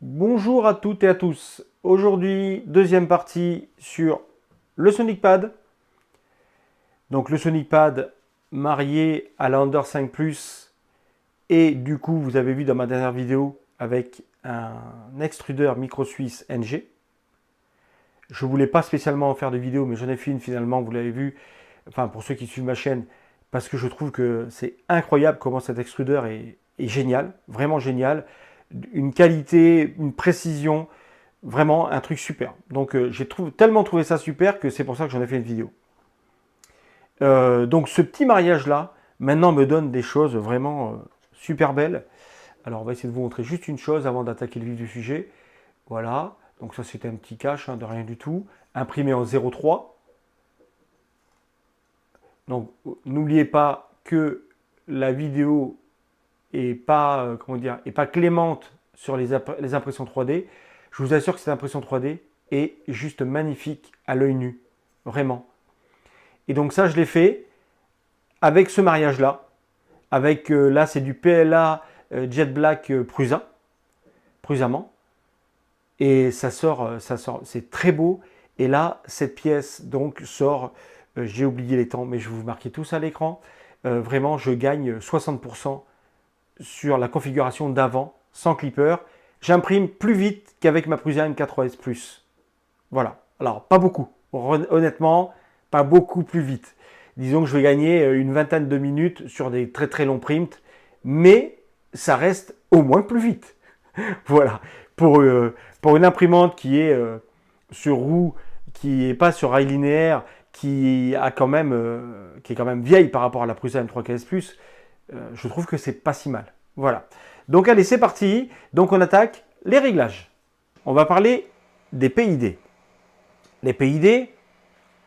Bonjour à toutes et à tous. Aujourd'hui, deuxième partie sur le Sonic Pad. Donc le Sonic Pad marié à la Under 5 Plus. Et du coup, vous avez vu dans ma dernière vidéo avec un extrudeur micro suisse NG. Je ne voulais pas spécialement en faire de vidéo, mais j'en ai fait une finalement, vous l'avez vu. Enfin, pour ceux qui suivent ma chaîne, parce que je trouve que c'est incroyable comment cet extrudeur est génial, vraiment génial. Une qualité, une précision, vraiment un truc super. Donc j'ai tellement trouvé ça super que c'est pour ça que j'en ai fait une vidéo. Donc ce petit mariage là, maintenant me donne des choses vraiment super belles. Alors on va essayer de vous montrer juste une chose avant d'attaquer le vif du sujet. Voilà, donc ça c'était un petit cache de rien du tout. Imprimé en 0,3. Donc n'oubliez pas que la vidéo est pas, comment dire, est pas clémente sur les impressions 3D. Je vous assure que cette impression 3D est juste magnifique à l'œil nu. Vraiment. Et donc ça, je l'ai fait avec ce mariage-là. Avec, là, c'est du PLA Jet Black Prusamment. Et ça sort, c'est très beau. Et là, cette pièce, donc, sort, j'ai oublié les temps, mais je vais vous marquer tout ça à l'écran. Vraiment, je gagne 60% sur la configuration d'avant, sans clipper. J'imprime plus vite qu'avec ma Prusa M4S Plus. Voilà. Alors, pas beaucoup. Honnêtement, pas beaucoup plus vite. Disons que je vais gagner une vingtaine de minutes sur des très très longs prints, mais ça reste au moins plus vite. Voilà. Pour une imprimante qui est sur roue, qui n'est pas sur rail linéaire, qui est quand même vieille par rapport à la Prusa M3KS Plus, je trouve que c'est pas si mal. Voilà. Donc allez, c'est parti. Donc on attaque les réglages. On va parler des PID. Les PID,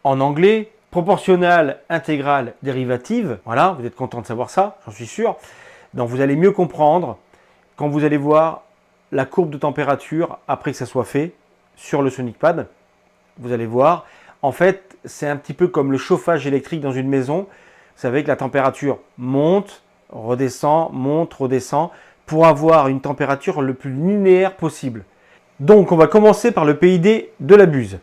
en anglais, proportionnelle, intégrale, dérivative. Voilà, vous êtes content de savoir ça, j'en suis sûr. Donc vous allez mieux comprendre quand vous allez voir la courbe de température après que ça soit fait sur le Sonic Pad. Vous allez voir, en fait, c'est un petit peu comme le chauffage électrique dans une maison. Vous savez que la température monte, redescend, pour avoir une température le plus linéaire possible. Donc on va commencer par le PID de la buse.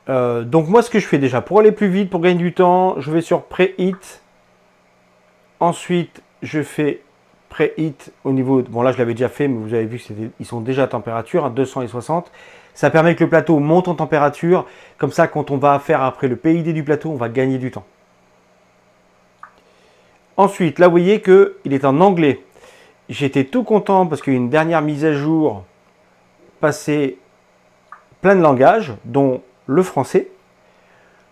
Donc moi ce que je fais déjà, pour aller plus vite, pour gagner du temps, je vais sur Preheat. Ensuite je fais Preheat au niveau, bon là je l'avais déjà fait, mais vous avez vu qu'ils sont déjà à température, à 200 et 60. Ça permet que le plateau monte en température, comme ça quand on va faire après le PID du plateau, on va gagner du temps. Ensuite, là vous voyez qu'il est en anglais. J'étais tout content parce qu'il y a une dernière mise à jour passée plein de langages, dont le français.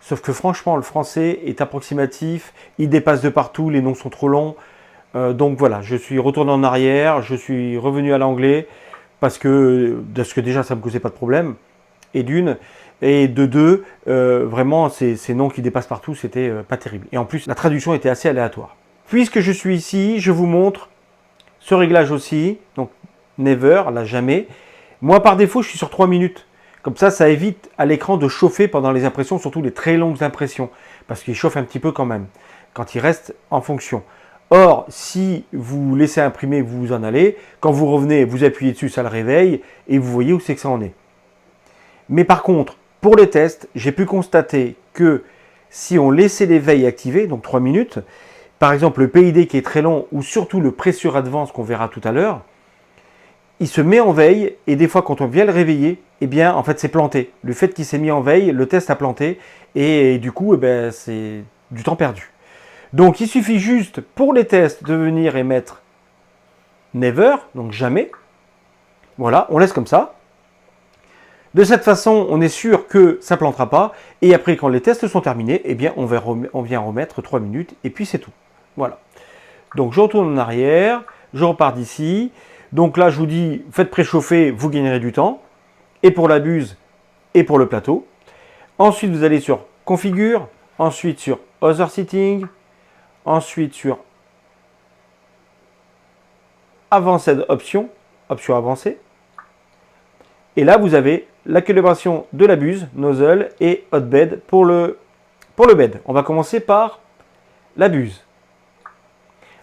Sauf que franchement, le français est approximatif, il dépasse de partout, les noms sont trop longs. Donc voilà, je suis retourné en arrière, je suis revenu à l'anglais parce que déjà ça ne me causait pas de problème. Et de deux, vraiment ces noms qui dépassent partout, c'était pas terrible. Et en plus, la traduction était assez aléatoire. Puisque je suis ici, je vous montre ce réglage aussi, donc never, là jamais. Moi par défaut, je suis sur 3 minutes. Comme ça évite à l'écran de chauffer pendant les impressions, surtout les très longues impressions, parce qu'il chauffe un petit peu quand même, quand il reste en fonction. Or, si vous laissez imprimer, vous vous en allez. Quand vous revenez, vous appuyez dessus, ça le réveille, et vous voyez où c'est que ça en est. Mais par contre, pour les tests, j'ai pu constater que si on laissait les veilles activées, donc 3 minutes, par exemple le PID qui est très long, ou surtout le Pressure Advance qu'on verra tout à l'heure, il se met en veille, et des fois quand on vient le réveiller, eh bien en fait c'est planté. Le fait qu'il s'est mis en veille, le test a planté, et du coup c'est du temps perdu. Donc il suffit juste pour les tests de venir et mettre never, donc jamais. Voilà, on laisse comme ça. De cette façon, on est sûr que ça ne plantera pas. Et après, quand les tests sont terminés, eh bien, on vient remettre 3 minutes et puis c'est tout. Voilà. Donc je retourne en arrière, je repars d'ici. Donc là, je vous dis, faites préchauffer, vous gagnerez du temps. Et pour la buse et pour le plateau. Ensuite, vous allez sur Configure. Ensuite sur Other Setting. Ensuite sur Advanced Option. Option avancée. Et là, vous avez la calibration de la buse, nozzle et hotbed pour le bed. On va commencer par la buse.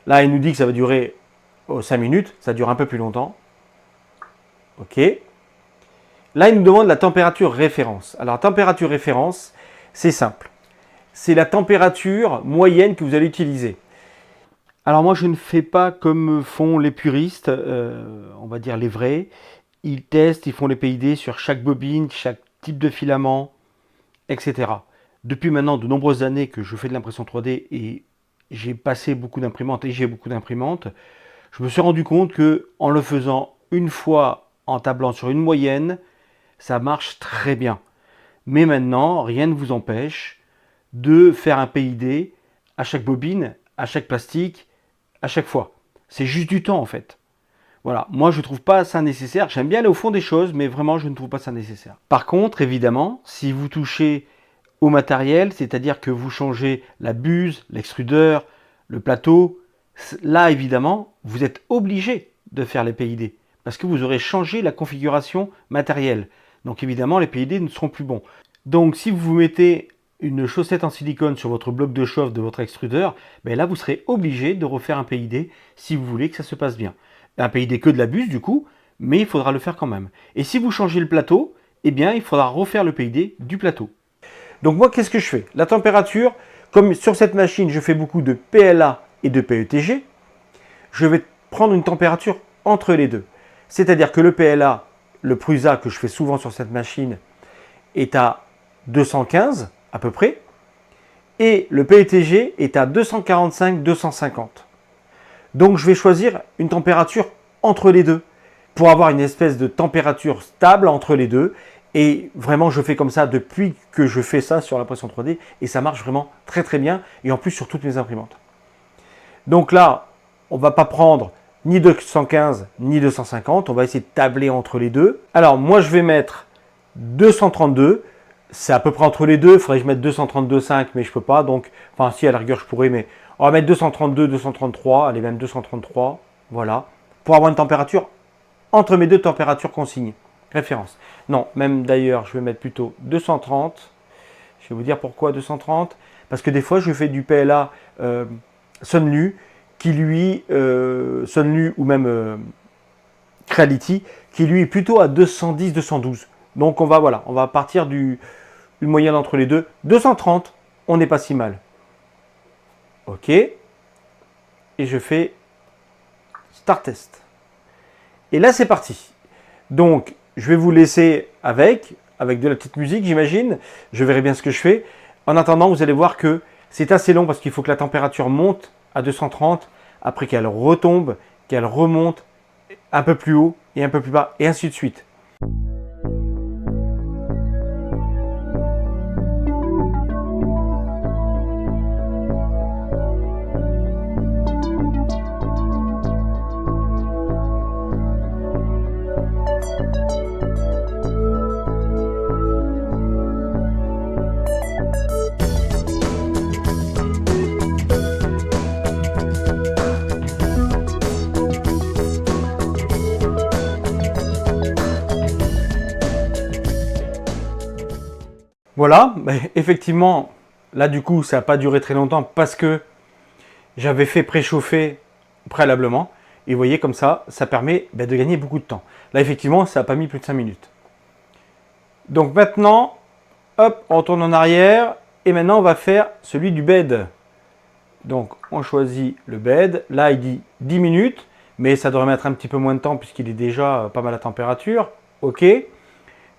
Là, il nous dit que ça va durer 5 minutes. Ça dure un peu plus longtemps. OK. Là, il nous demande la température référence. Alors, température référence, c'est simple. C'est la température moyenne que vous allez utiliser. Alors moi, je ne fais pas comme font les puristes, on va dire les vrais. Ils testent, ils font les PID sur chaque bobine, chaque type de filament, etc. Depuis maintenant de nombreuses années que je fais de l'impression 3D et j'ai passé beaucoup d'imprimantes et j'ai beaucoup d'imprimantes, je me suis rendu compte que en le faisant une fois en tablant sur une moyenne, ça marche très bien. Mais maintenant, rien ne vous empêche de faire un PID à chaque bobine, à chaque plastique, à chaque fois. C'est juste du temps en fait. Voilà, moi je ne trouve pas ça nécessaire. J'aime bien aller au fond des choses, mais vraiment je ne trouve pas ça nécessaire. Par contre, évidemment, si vous touchez au matériel, c'est-à-dire que vous changez la buse, l'extrudeur, le plateau, là évidemment, vous êtes obligé de faire les PID parce que vous aurez changé la configuration matérielle. Donc évidemment, les PID ne seront plus bons. Donc si vous mettez une chaussette en silicone sur votre bloc de chauffe de votre extrudeur, ben là vous serez obligé de refaire un PID si vous voulez que ça se passe bien. Un PID que de la buse du coup, mais il faudra le faire quand même. Et si vous changez le plateau, eh bien il faudra refaire le PID du plateau. Donc moi qu'est-ce que je fais? La température, comme sur cette machine je fais beaucoup de PLA et de PETG, je vais prendre une température entre les deux. C'est-à-dire que le PLA, le Prusa que je fais souvent sur cette machine, est à 215 à peu près, et le PETG est à 245-250. Donc je vais choisir une température entre les deux, pour avoir une espèce de température stable entre les deux, et vraiment je fais comme ça depuis que je fais ça sur l'impression 3D, et ça marche vraiment très très bien, et en plus sur toutes mes imprimantes. Donc là, on ne va pas prendre ni 215 ni 250, on va essayer de tabler entre les deux. Alors moi je vais mettre 232, c'est à peu près entre les deux, il faudrait que je mette 232,5 mais je peux pas, donc, enfin si à la rigueur je pourrais, mais on va mettre 232, 233, allez même 233, voilà, pour avoir une température entre mes deux températures consignées, référence. Non, même d'ailleurs je vais mettre plutôt 230, je vais vous dire pourquoi 230, parce que des fois je fais du PLA Sunlu, qui lui, Sunlu ou même Creality, qui lui est plutôt à 210-212. Donc on va partir d'une moyenne entre les deux. 230, on n'est pas si mal. Ok. Et je fais Start Test. Et là c'est parti. Donc je vais vous laisser avec de la petite musique j'imagine. Je verrai bien ce que je fais. En attendant, vous allez voir que c'est assez long parce qu'il faut que la température monte à 230, après qu'elle retombe, qu'elle remonte un peu plus haut et un peu plus bas, et ainsi de suite. Voilà, effectivement, là du coup, ça n'a pas duré très longtemps parce que j'avais fait préchauffer préalablement. Et vous voyez, comme ça permet de gagner beaucoup de temps. Là, effectivement, ça n'a pas mis plus de 5 minutes. Donc maintenant, hop, on retourne en arrière. Et maintenant, on va faire celui du bed. Donc, on choisit le bed. Là, il dit 10 minutes. Mais ça devrait mettre un petit peu moins de temps puisqu'il est déjà pas mal à température. OK.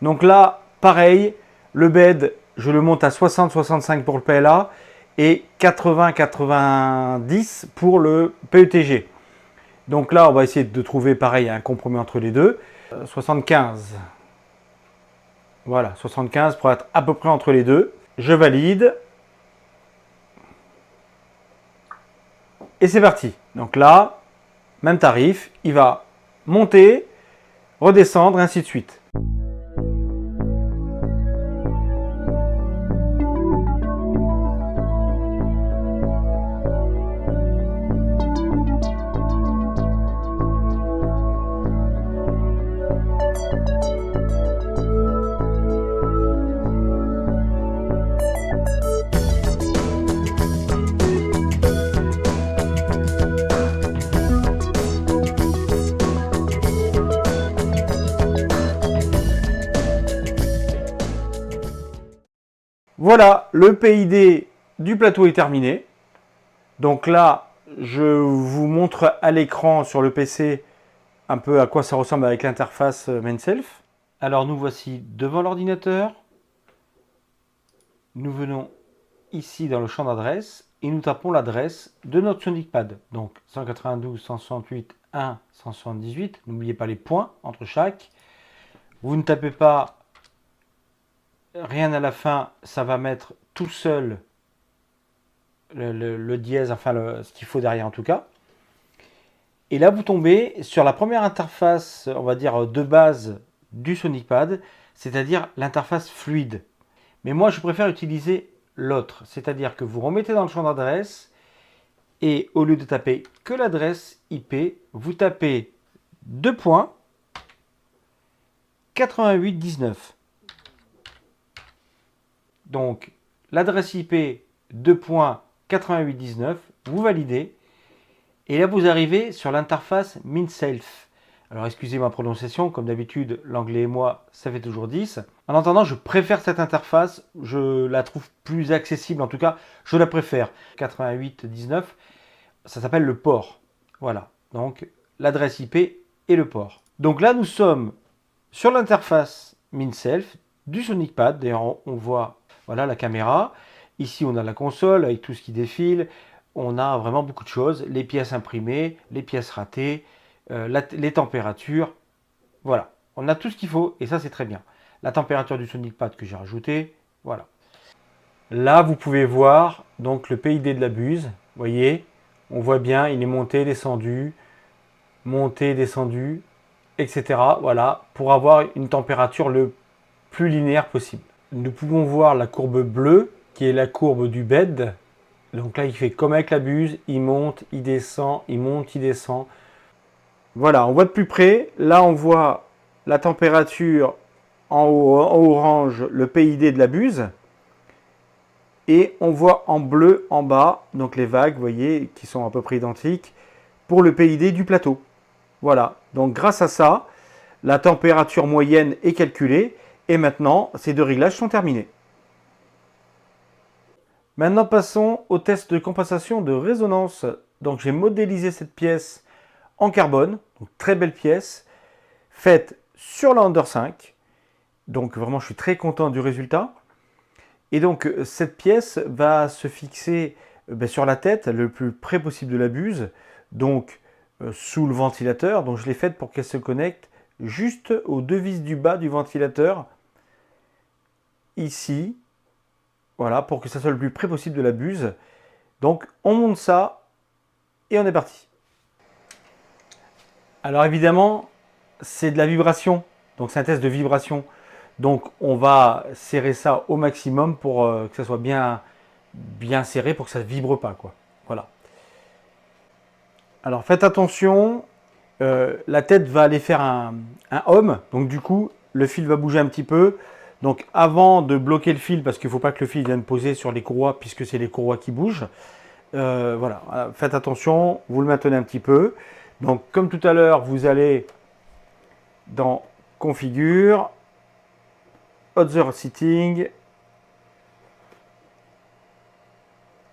Donc là, pareil. Le bed, je le monte à 60-65 pour le PLA et 80-90 pour le PETG. Donc là, on va essayer de trouver pareil un compromis entre les deux. 75. Voilà, 75 pour être à peu près entre les deux. Je valide. Et c'est parti. Donc là, même tarif, il va monter, redescendre, et ainsi de suite. Voilà, le PID du plateau est terminé. Donc là, je vous montre à l'écran sur le PC un peu à quoi ça ressemble avec l'interface MainSelf. Alors nous voici devant l'ordinateur. Nous venons ici dans le champ d'adresse et nous tapons l'adresse de notre SonicPad. Donc 192.168.1.178. N'oubliez pas les points entre chaque. Vous ne tapez pas rien à la fin, ça va mettre tout seul le dièse, enfin ce qu'il faut derrière en tout cas. Et là, vous tombez sur la première interface, on va dire de base du SonicPad, c'est-à-dire l'interface fluide. Mais moi, je préfère utiliser l'autre, c'est-à-dire que vous remettez dans le champ d'adresse et au lieu de taper que l'adresse IP, vous tapez 2.8819. Donc, l'adresse IP 2.8819, vous validez. Et là, vous arrivez sur l'interface MainSelf. Alors, excusez ma prononciation, comme d'habitude, l'anglais et moi, ça fait toujours 10. En attendant, je préfère cette interface. Je la trouve plus accessible, en tout cas, je la préfère. 88.19, ça s'appelle le port. Voilà, donc l'adresse IP et le port. Donc là, nous sommes sur l'interface MainSelf du SonicPad. D'ailleurs, on voit voilà, la caméra. Ici, on a la console avec tout ce qui défile. On a vraiment beaucoup de choses. Les pièces imprimées, les pièces ratées, les températures. Voilà, on a tout ce qu'il faut et ça, c'est très bien. La température du SonicPad que j'ai rajouté. Voilà. Là, vous pouvez voir donc le PID de la buse. Vous voyez, on voit bien, il est monté, descendu, etc. Voilà, pour avoir une température le plus linéaire possible. Nous pouvons voir la courbe bleue, qui est la courbe du bed. Donc là, il fait comme avec la buse, il monte, il descend, il monte, il descend. Voilà, on voit de plus près. Là, on voit la température en haut, en orange, le PID de la buse. Et on voit en bleu en bas, donc les vagues, vous voyez, qui sont à peu près identiques, pour le PID du plateau. Voilà, donc grâce à ça, la température moyenne est calculée. Et maintenant, ces deux réglages sont terminés. Maintenant, passons au test de compensation de résonance. Donc, j'ai modélisé cette pièce en carbone, donc très belle pièce, faite sur la Under 5. Donc, vraiment, je suis très content du résultat. Et donc, cette pièce va se fixer sur la tête, le plus près possible de la buse, donc sous le ventilateur. Donc, je l'ai faite pour qu'elle se connecte juste aux deux vis du bas du ventilateur, ici. Voilà, pour que ça soit le plus près possible de la buse. Donc, on monte ça et on est parti. Alors, évidemment, c'est de la vibration. Donc, c'est un test de vibration. Donc, on va serrer ça au maximum pour que ça soit bien serré, pour que ça ne vibre pas, quoi. Voilà. Alors, faites attention. La tête va aller faire un home. Donc, du coup, le fil va bouger un petit peu. Donc avant de bloquer le fil, parce qu'il ne faut pas que le fil vienne poser sur les courroies, puisque c'est les courroies qui bougent, voilà, faites attention, vous le maintenez un petit peu. Donc comme tout à l'heure, vous allez dans Configure, Other Setting,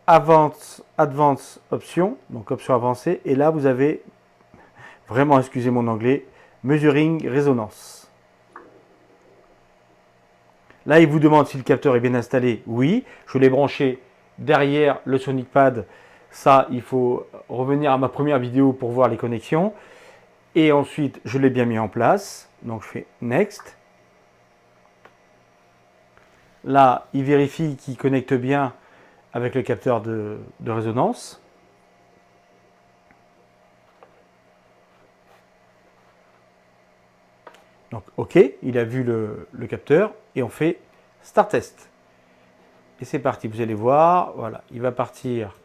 Advanced Option, donc option avancée, et là vous avez, vraiment excusez mon anglais, Measuring Resonance. Là, il vous demande si le capteur est bien installé. Oui, je l'ai branché derrière le SonicPad. Ça, il faut revenir à ma première vidéo pour voir les connexions. Et ensuite, je l'ai bien mis en place. Donc, je fais Next. Là, il vérifie qu'il connecte bien avec le capteur de résonance. Donc, OK, il a vu le capteur et on fait Start Test. Et c'est parti, vous allez voir, voilà, il va partir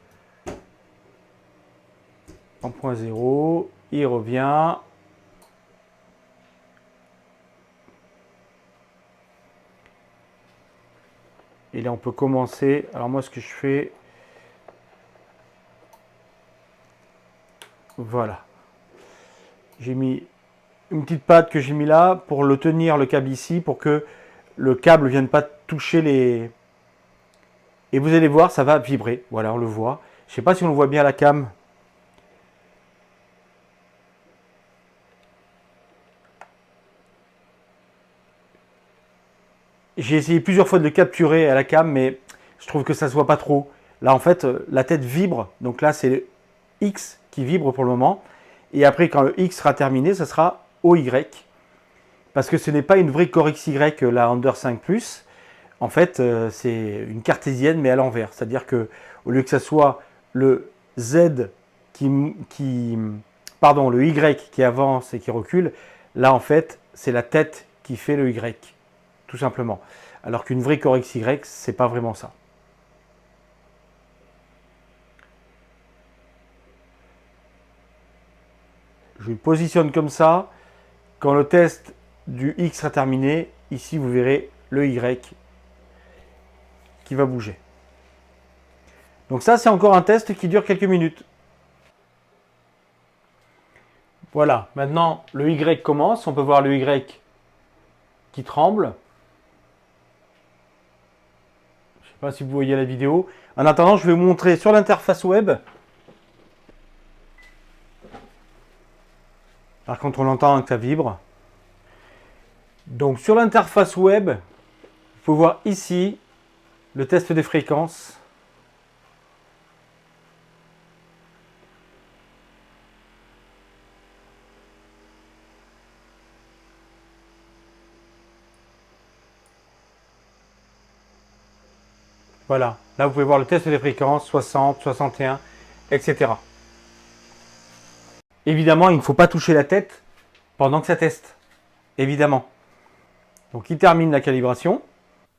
en point 0, il revient. Et là, on peut commencer. Alors moi, ce que je fais, voilà. J'ai mis une petite patte que j'ai mis là pour le tenir, le câble ici, pour que le câble ne vienne pas toucher Et vous allez voir, ça va vibrer. Voilà, on le voit. Je ne sais pas si on le voit bien à la cam. J'ai essayé plusieurs fois de le capturer à la cam, mais je trouve que ça ne se voit pas trop. Là, en fait, la tête vibre. Donc là, c'est le X qui vibre pour le moment. Et après, quand le X sera terminé, ça sera OY. Parce que ce n'est pas une vraie Core XY, la Under 5 Plus. En fait, c'est une cartésienne, mais à l'envers. C'est-à-dire que au lieu que ça soit le Z pardon, le Y qui avance et qui recule, là, en fait, c'est la tête qui fait le Y, tout simplement. Alors qu'une vraie Core XY, c'est pas vraiment ça. Je le positionne comme ça. Quand le test du X sera terminé, ici, vous verrez le Y qui va bouger. Donc ça, c'est encore un test qui dure quelques minutes. Voilà, maintenant le Y commence, on peut voir le Y qui tremble. Je ne sais pas si vous voyez la vidéo. En attendant, je vais vous montrer sur l'interface web. Par contre, on entend que ça vibre. Donc sur l'interface web, il faut voir ici le test des fréquences. Voilà, là vous pouvez voir le test des fréquences, 60, 61, etc. Évidemment, il ne faut pas toucher la tête pendant que ça teste. Évidemment. Donc il termine la calibration.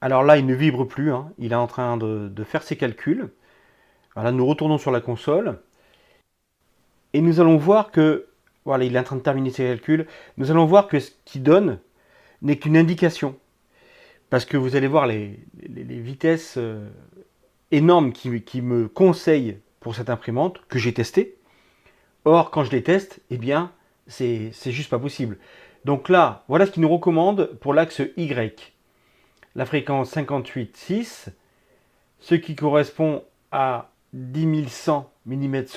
Alors là, il ne vibre plus, hein. Il est en train de faire ses calculs. Voilà, nous retournons sur la console. Et nous allons voir que, voilà, il est en train de terminer ses calculs. Nous allons voir que ce qu'il donne n'est qu'une indication. Parce que vous allez voir les vitesses énormes qui me conseillent pour cette imprimante, que j'ai testée. Or, quand je les teste, eh bien, c'est juste pas possible. Donc là, voilà ce qu'il nous recommande pour l'axe Y. La fréquence 58,6, ce qui correspond à 10 100 mm/s,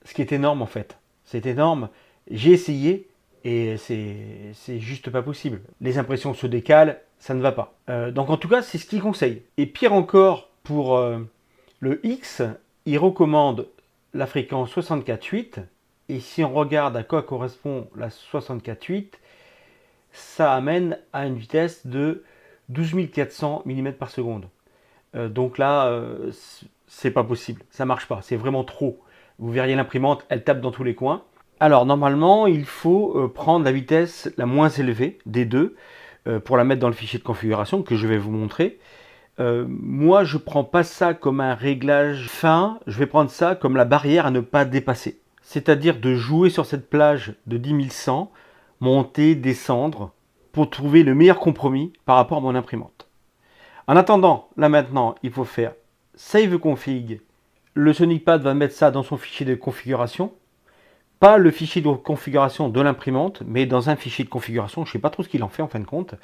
ce qui est énorme en fait. C'est énorme. J'ai essayé et c'est juste pas possible. Les impressions se décalent, ça ne va pas. Donc en tout cas, c'est ce qu'il conseille. Et pire encore, pour le X, il recommande la fréquence 64,8. Et si on regarde à quoi correspond la 64,8, ça amène à une vitesse de 12 400 mm/s. Donc là, c'est pas possible, ça marche pas, c'est vraiment trop. Vous verriez l'imprimante, elle tape dans tous les coins. Alors normalement, il faut prendre la vitesse la moins élevée des deux pour la mettre dans le fichier de configuration que je vais vous montrer. Moi, je prends pas ça comme un réglage fin, je vais prendre ça comme la barrière à ne pas dépasser. C'est-à-dire de jouer sur cette plage de 10 100, monter, descendre, pour trouver le meilleur compromis par rapport à mon imprimante. En attendant, là maintenant, il faut faire Save Config. Le SonicPad va mettre ça dans son fichier de configuration. Pas le fichier de configuration de l'imprimante, mais dans un fichier de configuration. Je ne sais pas trop ce qu'il en fait en fin de compte.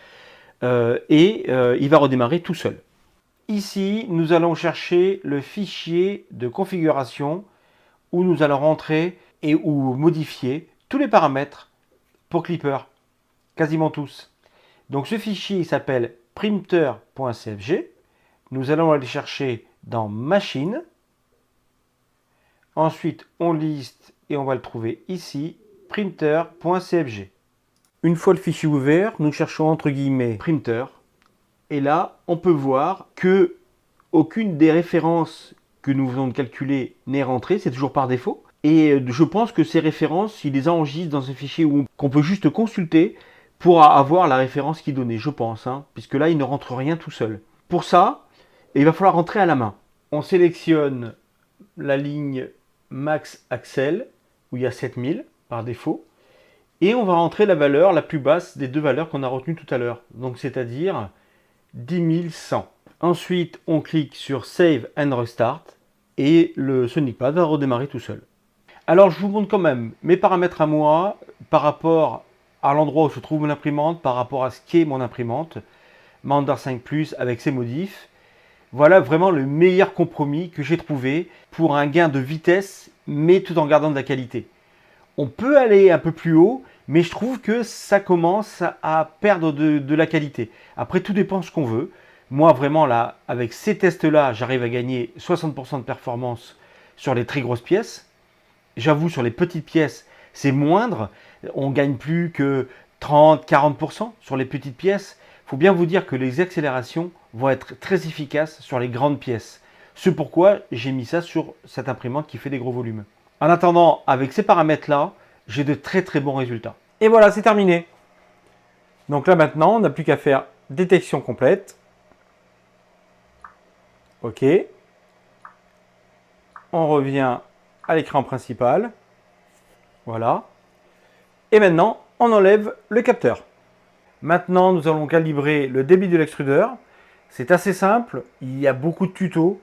Il va redémarrer tout seul. Ici, nous allons chercher le fichier de configuration où nous allons rentrer et ou modifier tous les paramètres pour Clipper. Quasiment tous. Donc ce fichier s'appelle printer.cfg. Nous allons aller chercher dans Machine. Ensuite, on liste et on va le trouver ici, printer.cfg. Une fois le fichier ouvert, nous cherchons entre guillemets printer. Et là, on peut voir que aucune des références que nous venons de calculer n'est rentrée, c'est toujours par défaut. Et je pense que ces références, il les enregistre dans un fichier qu'on peut juste consulter pour avoir la référence qui est donnée, je pense, hein, puisque là, il ne rentre rien tout seul. Pour ça, il va falloir rentrer à la main. On sélectionne la ligne Max Axel, où il y a 7000 par défaut, et on va rentrer la valeur la plus basse des deux valeurs qu'on a retenues tout à l'heure, donc c'est-à-dire 10 100. Ensuite, on clique sur Save and Restart, et le SonicPad va redémarrer tout seul. Alors, je vous montre quand même mes paramètres à moi, par rapport à l'endroit où se trouve mon imprimante, par rapport à ce qu'est mon imprimante, ma Under 5 Plus avec ses modifs. Voilà vraiment le meilleur compromis que j'ai trouvé pour un gain de vitesse, mais tout en gardant de la qualité. On peut aller un peu plus haut, mais je trouve que ça commence à perdre de la qualité. Après, tout dépend de ce qu'on veut. Moi, vraiment, là, avec ces tests-là, j'arrive à gagner 60% de performance sur les très grosses pièces. J'avoue, sur les petites pièces, c'est moindre. On gagne plus que 30-40% sur les petites pièces. Il faut bien vous dire que les accélérations vont être très efficaces sur les grandes pièces. C'est pourquoi j'ai mis ça sur cette imprimante qui fait des gros volumes. En attendant, avec ces paramètres-là, j'ai de très très bons résultats. Et voilà, c'est terminé. Donc là maintenant, on n'a plus qu'à faire détection complète. OK. On revient à l'écran principal. Voilà. Et maintenant, on enlève le capteur. Maintenant, nous allons calibrer le débit de l'extrudeur. C'est assez simple, il y a beaucoup de tutos.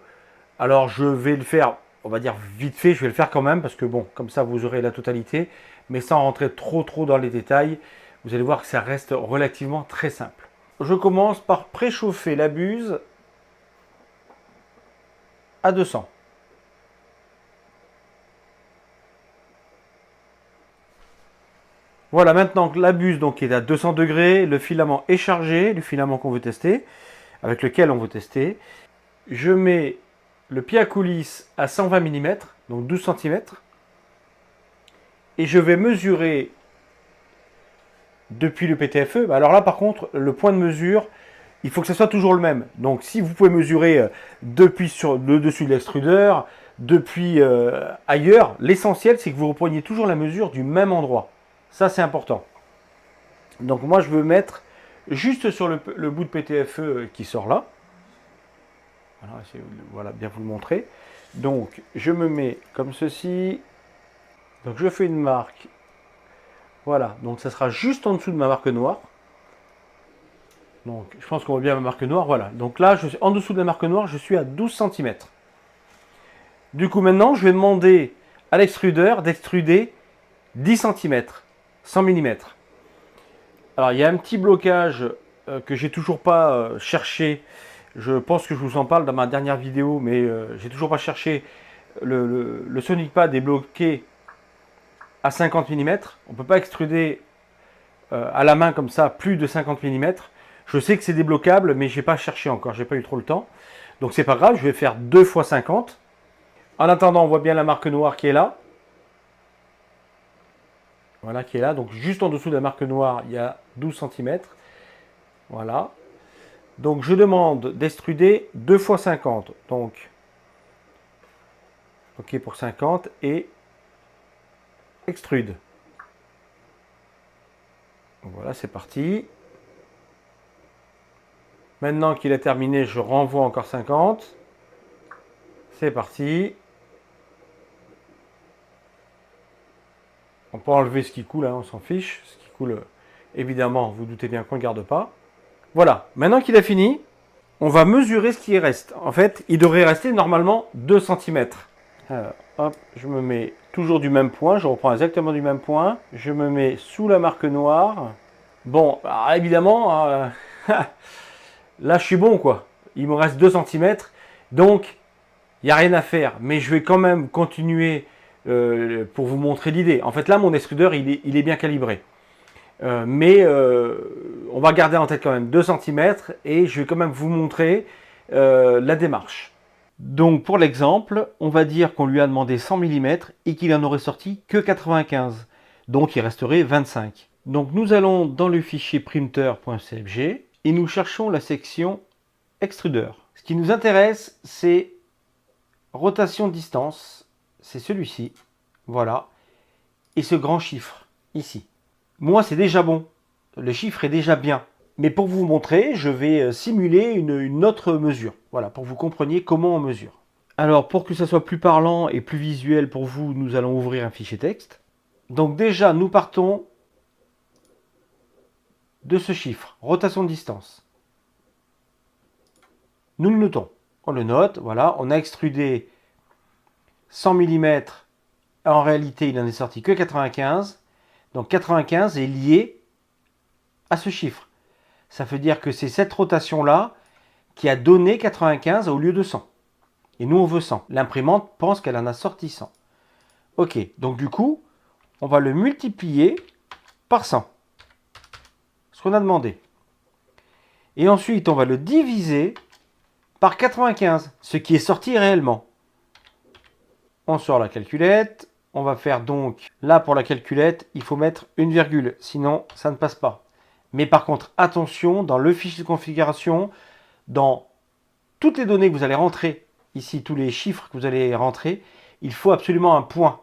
Alors, je vais le faire, on va dire vite fait, je vais le faire quand même, parce que bon, comme ça, vous aurez la totalité. Mais sans rentrer trop dans les détails, vous allez voir que ça reste relativement très simple. Je commence par préchauffer la buse à 200. Voilà, maintenant que la buse donc, est à 200 degrés, le filament est chargé, le filament qu'on veut tester, avec lequel on veut tester. Je mets le pied à coulisse à 120 mm, donc 12 cm. Et je vais mesurer depuis le PTFE. Alors là, par contre, le point de mesure, il faut que ce soit toujours le même. Donc, si vous pouvez mesurer depuis sur le dessus de l'extrudeur, depuis ailleurs, l'essentiel, c'est que vous repreniez toujours la mesure du même endroit. Ça, c'est important. Donc, moi, je veux mettre juste sur le bout de PTFE qui sort là. Voilà, bien vous le montrer. Donc, je me mets comme ceci. Donc, je fais une marque. Voilà, donc ça sera juste en dessous de ma marque noire. Donc, je pense qu'on voit bien ma marque noire. Voilà, donc là, en dessous de la marque noire, je suis à 12 cm. Du coup, maintenant, je vais demander à l'extrudeur d'extruder 10 cm, 100 mm. Alors, il y a un petit blocage que j'ai toujours pas cherché. Je pense que je vous en parle dans ma dernière vidéo, mais j'ai toujours pas cherché. Le Sonic Pad est bloqué à 50 mm. On ne peut pas extruder à la main comme ça plus de 50 mm. Je sais que c'est débloquable, mais je n'ai pas cherché encore, j'ai pas eu trop le temps. Donc c'est pas grave, je vais faire 2 x 50. En attendant, on voit bien la marque noire qui est là. Voilà, qui est là. Donc juste en dessous de la marque noire, il y a 12 cm. Voilà. Donc je demande d'extruder 2 x 50. Donc, OK pour 50 et extrude. Voilà, c'est parti. Maintenant qu'il a terminé, je renvoie encore 50. C'est parti. On peut enlever ce qui coule, hein, on s'en fiche. Ce qui coule, évidemment, vous doutez bien qu'on ne garde pas. Voilà, maintenant qu'il a fini, on va mesurer ce qui reste. En fait, il devrait rester normalement 2 cm. Alors, hop, je me mets toujours du même point. Je reprends exactement du même point. Je me mets sous la marque noire. Bon, alors évidemment, là, je suis bon, quoi. Il me reste 2 cm. Donc, il n'y a rien à faire. Mais je vais quand même continuer pour vous montrer l'idée. En fait, là, mon extrudeur, il est bien calibré. Mais on va garder en tête quand même 2 cm. Et je vais quand même vous montrer la démarche. Donc, pour l'exemple, on va dire qu'on lui a demandé 100 mm et qu'il en aurait sorti que 95. Donc, il resterait 25. Donc, nous allons dans le fichier printer.cfg et nous cherchons la section extrudeur. Ce qui nous intéresse, c'est rotation distance. C'est celui-ci. Voilà. Et ce grand chiffre, ici. Moi, c'est déjà bon. Le chiffre est déjà bien. Mais pour vous montrer, je vais simuler une autre mesure. Voilà, pour que vous compreniez comment on mesure. Alors, pour que ça soit plus parlant et plus visuel pour vous, nous allons ouvrir un fichier texte. Donc déjà, nous partons de ce chiffre, rotation de distance. Nous le notons. On le note, voilà. On a extrudé 100 mm. En réalité, il n'en est sorti que 95. Donc 95 est lié à ce chiffre. Ça veut dire que c'est cette rotation-là qui a donné 95 au lieu de 100. Et nous, on veut 100. L'imprimante pense qu'elle en a sorti 100. Ok, donc du coup, on va le multiplier par 100. Ce qu'on a demandé. Et ensuite, on va le diviser par 95, ce qui est sorti réellement. On sort la calculette. On va faire donc, là pour la calculette, il faut mettre une virgule, sinon ça ne passe pas. Mais par contre, attention, dans le fichier de configuration, dans toutes les données que vous allez rentrer, ici tous les chiffres que vous allez rentrer, il faut absolument un point.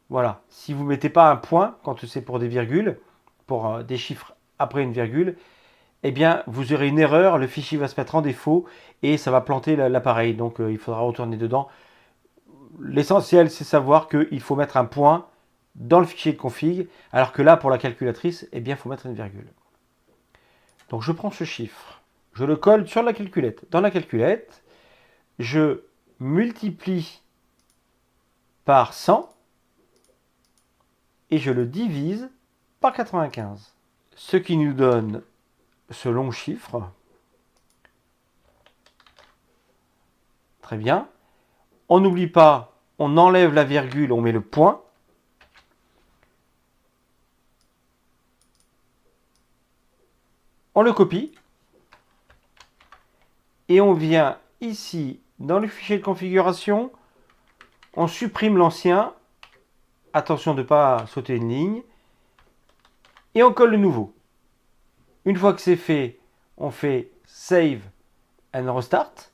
Voilà, si vous ne mettez pas un point, quand c'est pour des virgules, pour des chiffres après une virgule, eh bien vous aurez une erreur, le fichier va se mettre en défaut et ça va planter l'appareil. Donc il faudra retourner dedans. L'essentiel, c'est savoir qu'il faut mettre un point dans le fichier de config, alors que là, pour la calculatrice, eh bien, il faut mettre une virgule. Donc, je prends ce chiffre, je le colle sur la calculette. Dans la calculette, je multiplie par 100 et je le divise par 95. Ce qui nous donne ce long chiffre. Très bien. On n'oublie pas, on enlève la virgule, on met le point. On le copie. Et on vient ici, dans le fichier de configuration, on supprime l'ancien. Attention de ne pas sauter une ligne. Et on colle le nouveau. Une fois que c'est fait, on fait Save and Restart.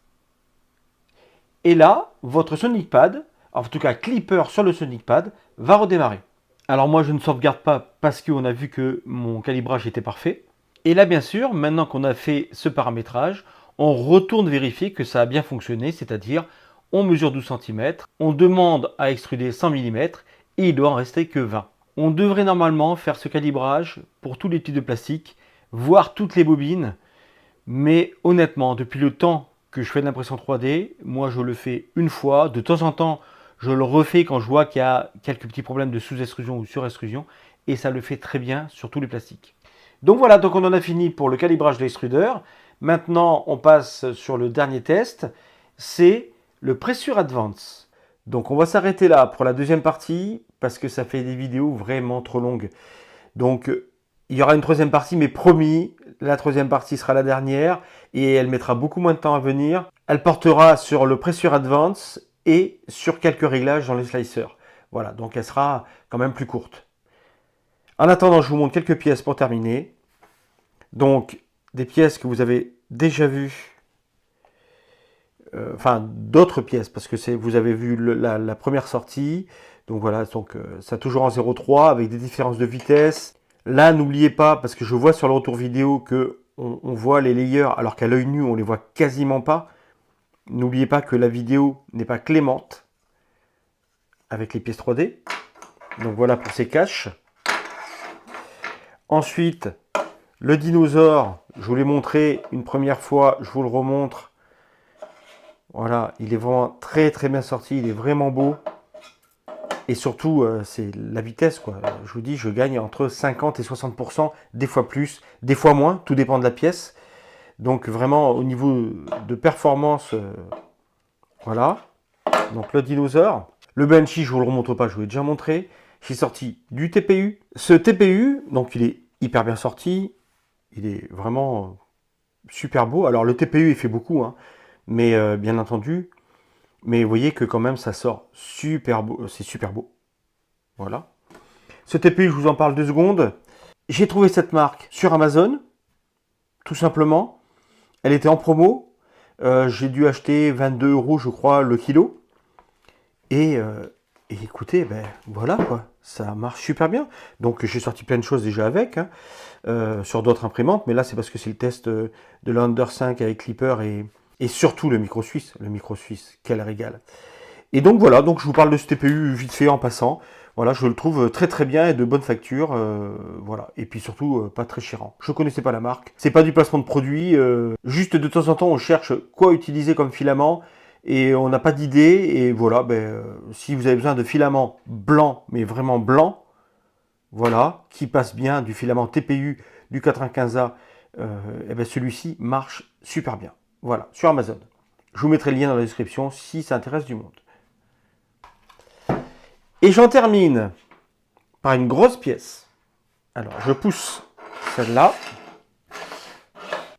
Et là, votre Sonic Pad, en tout cas Clipper sur le Sonic Pad, va redémarrer. Alors moi, je ne sauvegarde pas parce qu'on a vu que mon calibrage était parfait. Et là, bien sûr, maintenant qu'on a fait ce paramétrage, on retourne vérifier que ça a bien fonctionné, c'est-à-dire on mesure 12 cm, on demande à extruder 100 mm et il doit en rester que 20. On devrait normalement faire ce calibrage pour tous les types de plastique, voire toutes les bobines, mais honnêtement, depuis le temps que je fais de l'impression 3D, moi je le fais une fois, de temps en temps je le refais quand je vois qu'il y a quelques petits problèmes de sous-extrusion ou sur-extrusion, et ça le fait très bien sur tous les plastiques. Donc voilà, donc on en a fini pour le calibrage de l'extrudeur. Maintenant, on passe sur le dernier test, c'est le Pressure Advance. Donc on va s'arrêter là pour la deuxième partie, parce que ça fait des vidéos vraiment trop longues. Donc il y aura une troisième partie, mais promis, la troisième partie sera la dernière, et elle mettra beaucoup moins de temps à venir. Elle portera sur le Pressure Advance et sur quelques réglages dans les slicers. Voilà, donc elle sera quand même plus courte. En attendant, je vous montre quelques pièces pour terminer. Donc, des pièces que vous avez déjà vues, enfin d'autres pièces, parce que vous avez vu la première sortie. Donc voilà, donc, ça toujours en 0,3 avec des différences de vitesse. Là, n'oubliez pas, parce que je vois sur le retour vidéo que on voit les layers, alors qu'à l'œil nu, on les voit quasiment pas. N'oubliez pas que la vidéo n'est pas clémente avec les pièces 3D. Donc voilà pour ces caches. Ensuite, le dinosaure, je vous l'ai montré une première fois, je vous le remontre. Voilà, il est vraiment très très bien sorti, il est vraiment beau. Et surtout, c'est la vitesse, quoi. Je vous dis, je gagne entre 50 et 60%, des fois plus, des fois moins, tout dépend de la pièce. Donc vraiment, au niveau de performance, voilà. Donc le dinosaure. Le Banshee, je ne vous le remontre pas, je vous l'ai déjà montré. J'ai sorti du TPU. Ce TPU, donc il est hyper bien sorti. Il est vraiment super beau. Alors le TPU, il fait beaucoup, hein, mais bien entendu. Mais vous voyez que quand même, ça sort super beau. C'est super beau. Voilà. Ce TPU, je vous en parle 2 secondes. J'ai trouvé cette marque sur Amazon, tout simplement. Elle était en promo. J'ai dû acheter 22 €, je crois, le kilo. Et écoutez, ben voilà quoi, ça marche super bien. Donc j'ai sorti plein de choses déjà avec, hein, sur d'autres imprimantes, mais là c'est parce que c'est le test de l'Under 5 avec Clipper et surtout le micro suisse. Le micro suisse, quel régal. Et donc voilà, donc je vous parle de ce TPU vite fait en passant. Voilà, je le trouve très très bien et de bonne facture, voilà. Et puis surtout pas très chérant. Je connaissais pas la marque. C'est pas du placement de produit. Juste de temps en temps on cherche quoi utiliser comme filament. Et on n'a pas d'idée, et voilà, si vous avez besoin de filaments blancs, mais vraiment blancs, voilà, qui passe bien du filament TPU du 95A, et celui-ci marche super bien. Voilà, sur Amazon. Je vous mettrai le lien dans la description si ça intéresse du monde. Et j'en termine par une grosse pièce. Alors, je pousse celle-là.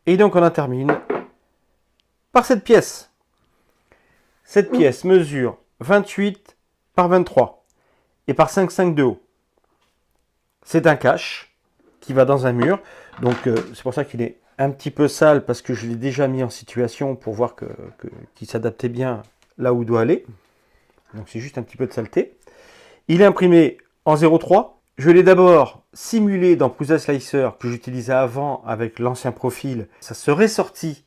Et donc, on en termine par cette pièce. Cette pièce mesure 28 par 23 et par 5,5 de haut. C'est un cache qui va dans un mur. Donc, c'est pour ça qu'il est un petit peu sale parce que je l'ai déjà mis en situation pour voir qu'il s'adaptait bien là où il doit aller. Donc, c'est juste un petit peu de saleté. Il est imprimé en 0,3. Je l'ai d'abord simulé dans Prusa Slicer que j'utilisais avant avec l'ancien profil. Ça serait sorti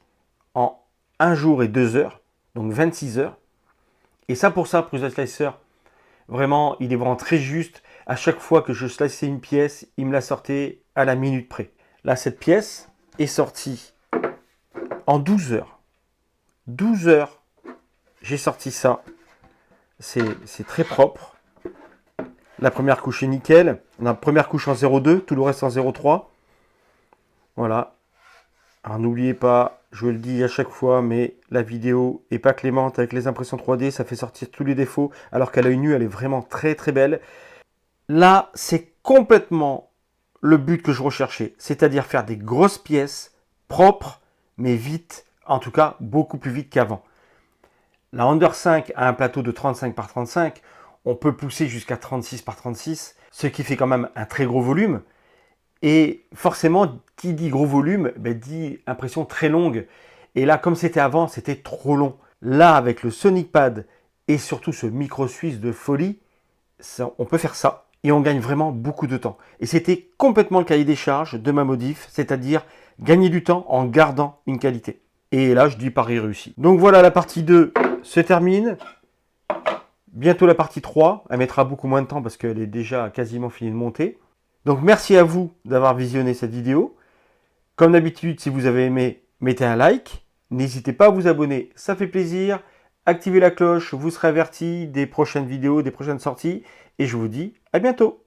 en 1 jour et 2 heures, donc 26 heures. Et ça pour ça, Prusa Slicer, vraiment, il est vraiment très juste. À chaque fois que je sliçais une pièce, il me la sortait à la minute près. Là, cette pièce est sortie en 12 heures. 12 heures, j'ai sorti ça. C'est très propre. La première couche est nickel. La première couche en 0,2, tout le reste en 0,3. Voilà. Alors n'oubliez pas, je le dis à chaque fois, mais la vidéo est pas clémente avec les impressions 3D. Ça fait sortir tous les défauts, alors qu'à l'œil nu, elle est vraiment très très belle. Là, c'est complètement le but que je recherchais. C'est-à-dire faire des grosses pièces, propres, mais vite. En tout cas, beaucoup plus vite qu'avant. La Under 5 a un plateau de 35 par 35. On peut pousser jusqu'à 36 par 36, ce qui fait quand même un très gros volume. Et forcément, qui dit gros volume, dit impression très longue. Et là, comme c'était avant, c'était trop long. Là, avec le Sonic Pad et surtout ce micro suisse de folie, on peut faire ça. Et on gagne vraiment beaucoup de temps. Et c'était complètement le cahier des charges de ma modif, c'est-à-dire gagner du temps en gardant une qualité. Et là, je dis pari réussi. Donc voilà, la partie 2 se termine. Bientôt la partie 3, elle mettra beaucoup moins de temps parce qu'elle est déjà quasiment finie de monter. Donc merci à vous d'avoir visionné cette vidéo. Comme d'habitude, si vous avez aimé, mettez un like. N'hésitez pas à vous abonner, ça fait plaisir. Activez la cloche, vous serez averti des prochaines vidéos, des prochaines sorties. Et je vous dis à bientôt.